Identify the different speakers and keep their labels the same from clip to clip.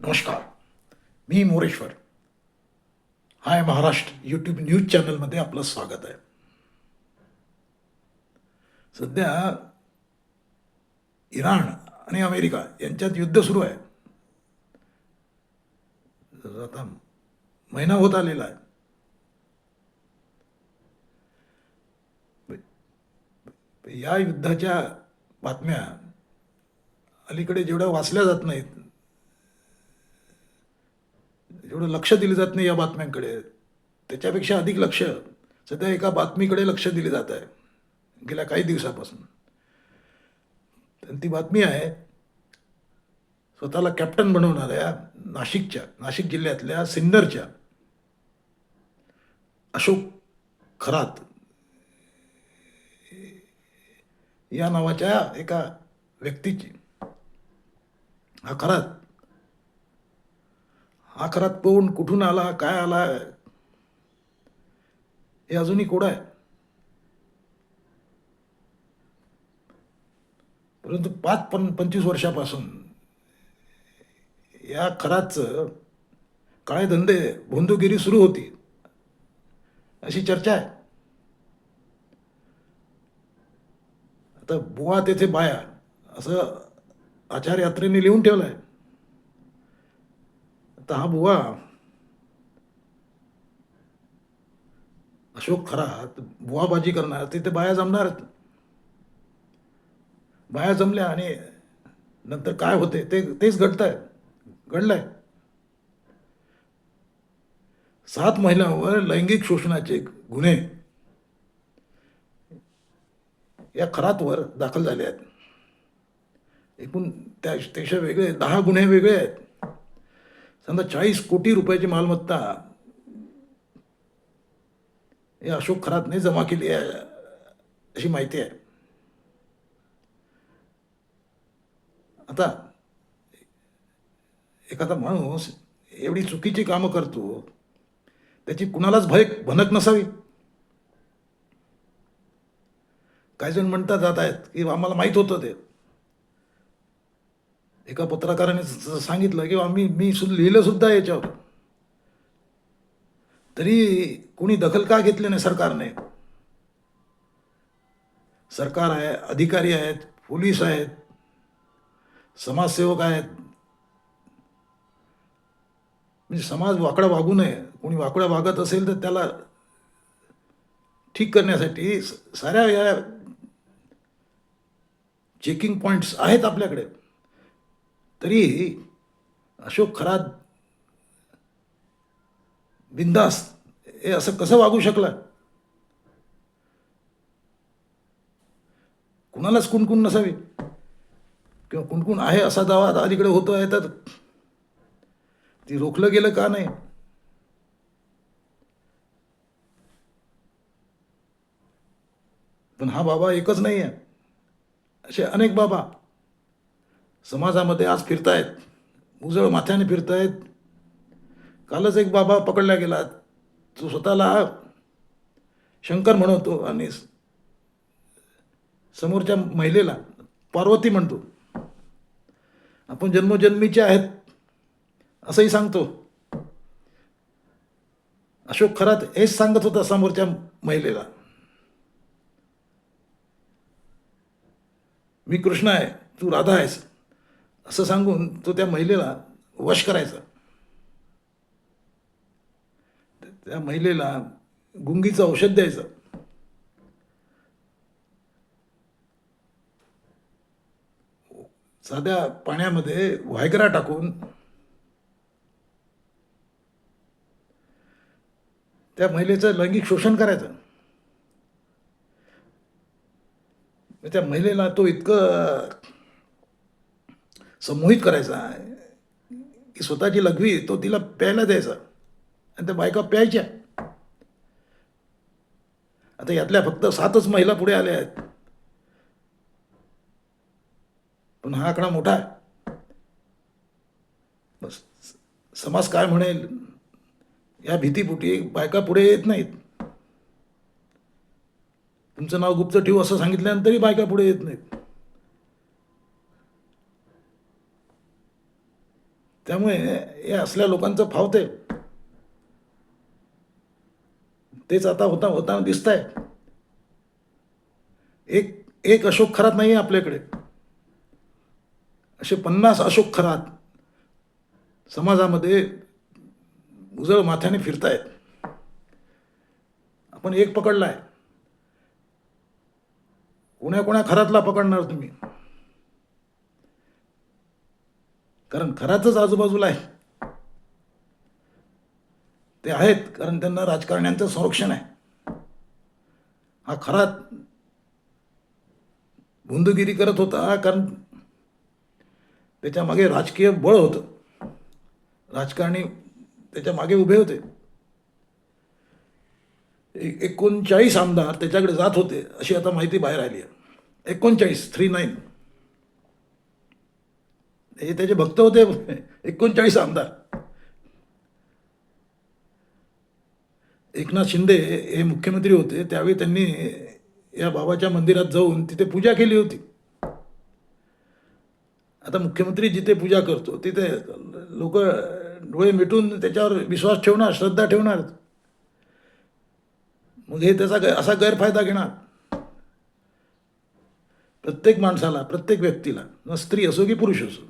Speaker 1: नमस्कार. मी मोरेश्वर. हाय Maharashtra YouTube news चॅनलमध्ये आपलं स्वागत आहे. सध्या इराण आणि अमेरिका यांच्यात युद्ध सुरू आहे. आता महिना होत आलेला आहे. या युद्धाच्या बातम्या अलीकडे जेवढ्या वाचल्या जात नाहीत, जेवढं लक्ष दिलं जात नाही या बातम्यांकडे, त्याच्यापेक्षा अधिक लक्ष सध्या एका बातमीकडे लक्ष दिले जात आहे गेल्या काही दिवसापासून. ती बातमी आहे स्वतःला कॅप्टन बनवणाऱ्या नाशिक जिल्ह्यातल्या सिन्नरच्या अशोक खरात या नावाच्या एका व्यक्तीची. हा खरात कोण, कुठून आला, काय आला, हे अजूनही कोड आहे. परंतु 25 वर्षापासून या खरातचं काळे धंदे, भोंदूगिरी सुरू होती अशी चर्चा आहे. आता बुवा तेथे बाया असं आचार यात्रेने लिहून ठेवलं आहे. आता हा बुवा अशोक खरात बुवाबाजी करणार, तिथे बाया जमणार. बाया जमल्या आणि नंतर काय होते तेच घडलंय. 7 महिलांवर लैंगिक शोषणाचे गुन्हे या खरातवर दाखल झाले आहेत. एकूण त्यापेक्षा वेगळे 10 गुन्हे वेगळे आहेत. समजा 40 कोटी रुपयाची मालमत्ता या अशोक खरातने जमा केली आहे अशी माहिती आहे. आता एखादा माणूस एवढी चुकीची कामं करतो, त्याची कुणालाच भनक नसावी. काही जण म्हणतात जात आहेत की आम्हाला माहीत होतं ते. एका पत्रकाराने सांगितलं की मी लिहिलं सुद्धा याच्यावर, तरी कोणी दखल का घेतली नाही सरकारने. सरकार आहे, अधिकारी आहेत, पोलीस आहेत, समाजसेवक आहेत. म्हणजे समाज वाकडा वागू नये. कोणी वाकडा वागत असेल तर त्याला ठीक करण्यासाठी साऱ्या या चेकिंग पॉइंट्स आहेत आपल्याकडे. तरी अशोक खरात बिंदास हे असं कसं वागू शकला? कुणालाच कुणकुण नसावी किंवा कुणकुण आहे असा दावा अलीकडे होतो आहे, तर ती रोखलं गेलं का नाही? पण हा बाबा एकच नाही आहे, असे अनेक बाबा समाजामध्ये आज फिरतायत, उजळ माथ्याने फिरतायत. कालच एक बाबा पकडला गेला, तो स्वतःला शंकर म्हणवतो आणि समोरच्या महिलेला पार्वती म्हणतो. आपण जन्मोजन्मीचे आहेत असंही सांगतो. अशोक खरात हेच सांगत होता समोरच्या महिलेला, मी कृष्ण आहे, तू राधा आहेस, असं सांगून तो त्या महिलेला वश करायचा. त्या महिलेला गुंगीचं औषध द्यायचं. साध्या पाण्यामध्ये व्हायग्रा टाकून त्या महिलेचं लैंगिक शोषण करायचं. त्या महिलेला तो इतकं संमोहित करायचा की स्वतःची लघवी तो तिला प्यायला द्यायचा आणि त्या बायका प्यायच्या. आता यातल्या फक्त 7च महिला पुढे आल्या आहेत, पण हा आकडा मोठा आहे. बस समाज काय म्हणेल या भीतीपोटी बायका पुढे येत नाहीत. तुमचं नाव गुप्त ठेवू असं सांगितल्यानंतरही बायका पुढे येत नाहीत. त्यामुळे हे असल्या लोकांचं फावते तेच आता होताना दिसत आहे. एक एक अशोक खरात नाही आहे आपल्याकडे, असे 50 अशोक खरात समाजामध्ये उजळ माथ्याने फिरतायत. आपण एक पकडलाय, कोण्या खरातला पकडणार तुम्ही? कारण खरातच आजूबाजूला आहे. ते आहेत कारण त्यांना राजकारण्यांचं संरक्षण आहे. हा खरात भुंदगिरी करत होता कारण त्याच्या मागे राजकीय बळ होतं, राजकारणी त्याच्या मागे उभे होते. 39 आमदार त्याच्याकडे जात होते अशी आता माहिती बाहेर आली आहे. 39 हे त्याचे भक्त होते. 39 आमदार. एकनाथ शिंदे हे मुख्यमंत्री होते त्यावेळी त्यांनी या बाबाच्या मंदिरात जाऊन तिथे पूजा केली होती. आता मुख्यमंत्री जिथे पूजा करतो तिथे लोक डोळे मिटून त्याच्यावर विश्वास ठेवणार, श्रद्धा ठेवणार. मग हे त्याचा असा गैरफायदा घेणार. प्रत्येक माणसाला, प्रत्येक व्यक्तीला, मग स्त्री असो की पुरुष असो,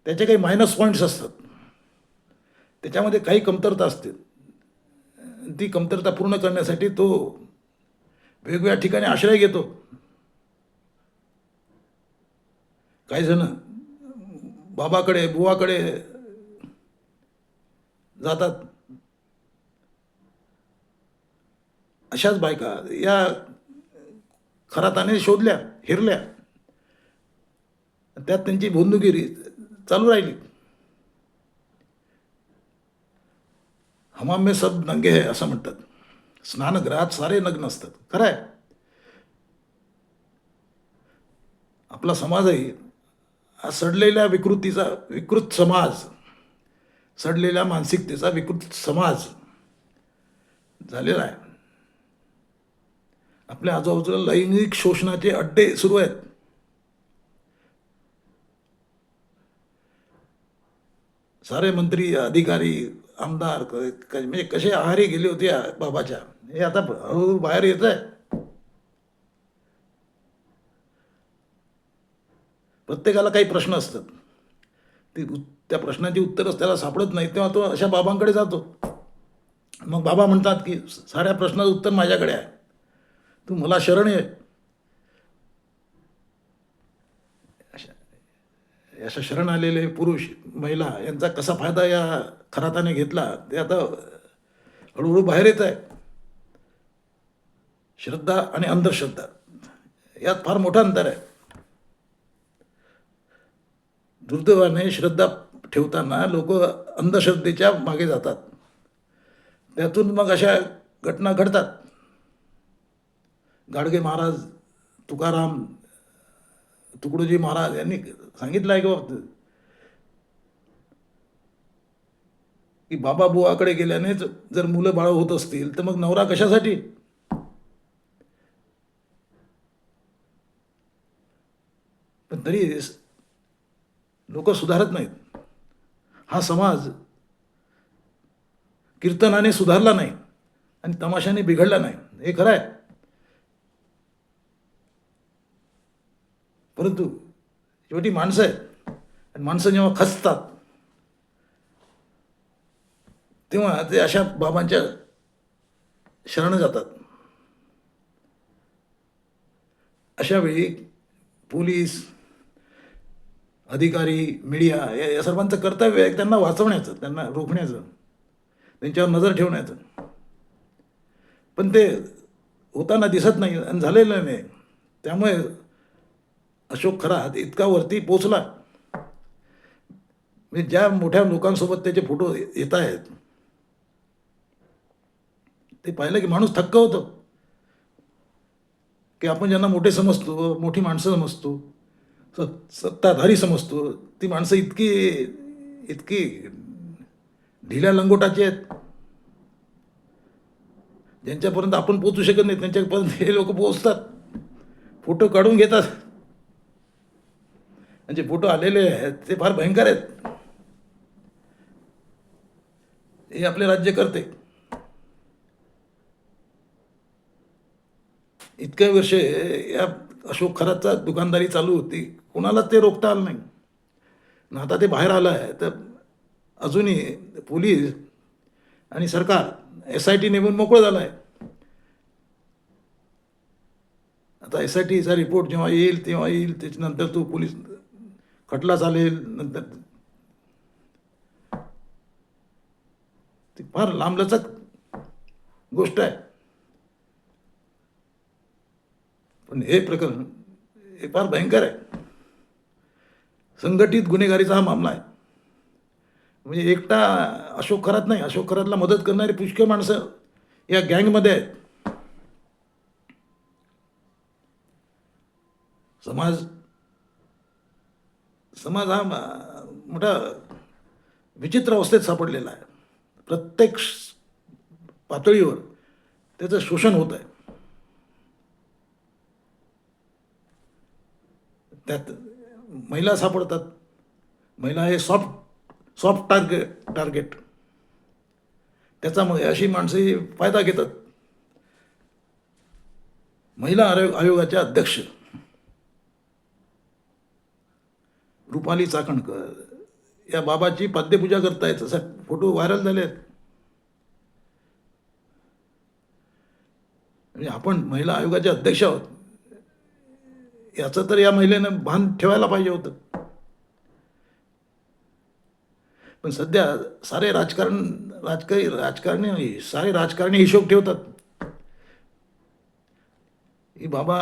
Speaker 1: त्याचे काही मायनस पॉईंट्स असतात, त्याच्यामध्ये काही कमतरता असते. ती कमतरता पूर्ण करण्यासाठी तो वेगवेगळ्या ठिकाणी आश्रय घेतो. काही जण बाबाकडे, बुवाकडे जातात. अशाच बायका या खराताने शोधल्या, हिरल्या, त्यात त्यांची भोंदूगिरी चालू राहिली. हमाम में सब नंगे है असं म्हणतात. स्नानगृहात सारे नग्न असतात. खरं आहे. आपला समाजही हा सडलेल्या विकृत समाज, सडलेल्या मानसिकतेचा विकृत समाज झालेला आहे. आपल्या आजूबाजूला लैंगिक शोषणाचे अड्डे सुरू आहेत. सारे मंत्री, अधिकारी, आमदार म्हणजे कसे आहारी गेले होते या बाबाच्या, हे आता हळूहळू बाहेर येत आहे. प्रत्येकाला काही प्रश्न असतात, त्या प्रश्नाची उत्तरच त्याला सापडत नाही, तेव्हा तो अशा बाबांकडे जातो. मग बाबा म्हणतात की साऱ्या प्रश्नाचं उत्तर माझ्याकडे आहे, तू मला शरण ये. अशा शरण आलेले पुरुष, महिला यांचा कसा फायदा या खराताने घेतला ते आता हळूहळू बाहेर येत आहे. श्रद्धा आणि अंधश्रद्धा यात फार मोठं अंतर आहे. दुर्दैवाने श्रद्धा ठेवताना लोक अंधश्रद्धेच्या मागे जातात. त्यातून मग अशा घटना घडतात. गाडगे महाराज, तुकाराम, तुकडोजी महाराज यांनी सांगितलं आहे की बाबा बुवाकडे गेल्यानेच जर मुलं बाळ होत असतील तर मग नवरा कशासाठी? पण तरी लोक सुधारत नाहीत. हा समाज कीर्तनाने सुधारला नाही आणि तमाशाने बिघडला नाही, हे खरं आहे. परंतु शेवटी माणसं आहेत आणि माणसं जेव्हा खचतात तेव्हा ते अशा बाबांच्या शरण जातात. अशा वेळी पोलीस, अधिकारी, मीडिया या सर्वांचं कर्तव्य आहे त्यांना वाचवण्याचं, त्यांना रोखण्याचं, त्यांच्यावर नजर ठेवण्याचं. पण ते होताना दिसत नाही आणि झालेलं नाही. त्यामुळे अशोक खरात इतका वरती पोचला. म्हणजे ज्या मोठ्या लोकांसोबत त्याचे फोटो येत आहेत ते पाहिलं की माणूस थक्क होतो की आपण ज्यांना मोठे समजतो, मोठी माणसं समजतो, सत्ताधारी समजतो, ती माणसं इतकी ढिल्या लंगोटाची आहेत. ज्यांच्यापर्यंत आपण पोचू शकत नाही त्यांच्यापर्यंत हे लोक पोचतात, फोटो काढून घेतात. आणि जे फोटो आलेले आहेत ते फार भयंकर आहेत. हे आपले राज्यकर्ते इतक्या वर्षे या अशोक खरातचा दुकानदारी चालू होती, कोणालाच ते रोखता आलं नाही. आणि आता ते बाहेर आलं आहे तर अजूनही पोलीस आणि सरकार SIT नेमून मोकळं झालं आहे. आता SITचा रिपोर्ट जेव्हा येईल तेव्हा येईल, त्याच्यानंतर तो पोलीस खटला चालेल, नंतर ती फार लांबलचक गोष्ट आहे. पण हे प्रकरण हे फार भयंकर आहे. संघटित गुन्हेगारीचा हा मामला आहे. म्हणजे एकटा अशोक खरात नाही, अशोक खरातला मदत करणारी पुष्कळ माणसं या गँगमध्ये आहेत. समाज समाज हा मोठा विचित्र अवस्थेत सापडलेला आहे. प्रत्येक पातळीवर त्याचं शोषण होत आहे. त्यात महिला सापडतात. महिला हे सॉफ्ट टार्गेट. त्याच्यामुळे अशी माणसे फायदा घेतात. महिला आयोगाच्या अध्यक्ष रुपाली चाकणकर या बाबाची पाद्यपूजा करतायत, असा फोटो व्हायरल झाले आहेत. म्हणजे आपण महिला आयोगाचे अध्यक्ष आहोत याचं तर या महिलेनं भान ठेवायला पाहिजे होतं. पण सध्या सारे राजकारणी नाही, सारे राजकारणी हिशोब ठेवतात. ही बाबा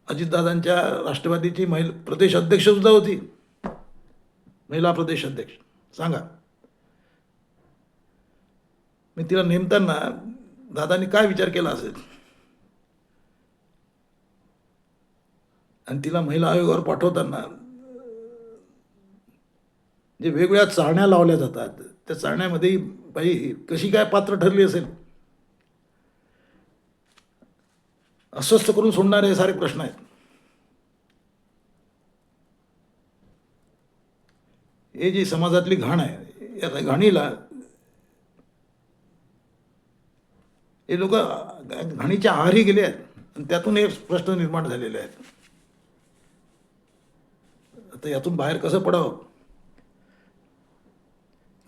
Speaker 1: अजितदादांच्या राष्ट्रवादीची प्रदेश अध्यक्ष सुद्धा होती, महिला प्रदेश अध्यक्ष. सांगा, मी तिला नेमताना दादांनी काय विचार केला असेल. आणि तिला महिला आयोगावर पाठवताना जे वेगवेगळ्या चाळण्या लावल्या जातात, त्या चाळण्यामध्ये बाई कशी काय पात्र ठरली असेल, अस्वस्थ करून सोडणारे सारे प्रश्न आहेत. हे जी समाजातली घाण आहे, या घाणीला हे लोक घाणीच्या आहारी गेले आहेत आणि त्यातून हे प्रश्न निर्माण झालेले आहेत. आता यातून बाहेर कसं पडावं,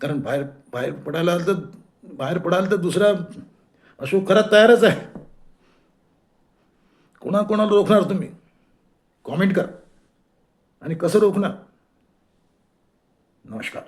Speaker 1: कारण बाहेर पडायला तर दुसरा अशोक खरात तयारच आहे. कोणाला रोखणार तुम्ही? कॉमेंट करा. आणि कसं रोखणार? नमस्कार.